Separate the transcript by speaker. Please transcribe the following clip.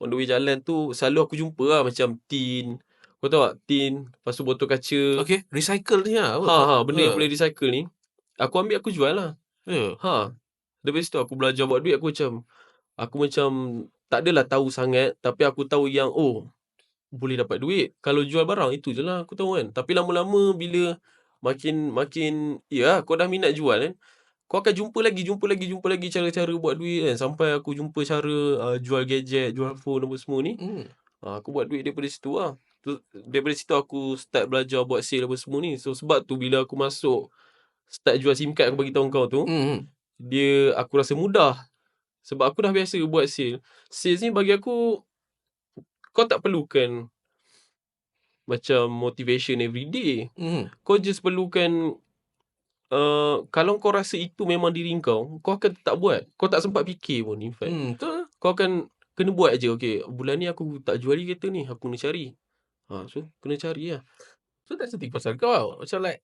Speaker 1: on the way jalan tu selalu aku jumpa lah macam tin. Kau tahu tak tin, lepas tu botol kaca.
Speaker 2: Okay, recycle ni lah.
Speaker 1: Benda yang boleh recycle ni. Aku ambil aku jual lah. Lepas tu aku belajar buat duit, aku macam tak adalah tahu sangat, tapi aku tahu yang boleh dapat duit kalau jual barang. Itu je lah aku tahu kan. Tapi lama-lama bila makin kau dah minat jual kan, kau akan jumpa lagi cara-cara buat duit kan. Sampai aku jumpa cara jual gadget, jual phone apa semua ni. Aku buat duit daripada situ lah. Daripada situ aku start belajar buat sale apa semua ni. So sebab tu bila aku masuk start jual SIM card, aku bagi tahu kau tu, aku rasa mudah. Sebab aku dah biasa buat sale. Sales ni bagi aku, kau tak perlukan macam motivation every day. Kau just perlukan kalau kau rasa itu memang diri kau akan tak buat. Kau tak sempat fikir pun in fact.
Speaker 2: Betul.
Speaker 1: Kau akan kena buat je. Okay, bulan ni aku tak jual lagi kereta ni, aku kena cari. So kena cari lah.
Speaker 2: So that's the thing pasal kau. Macam like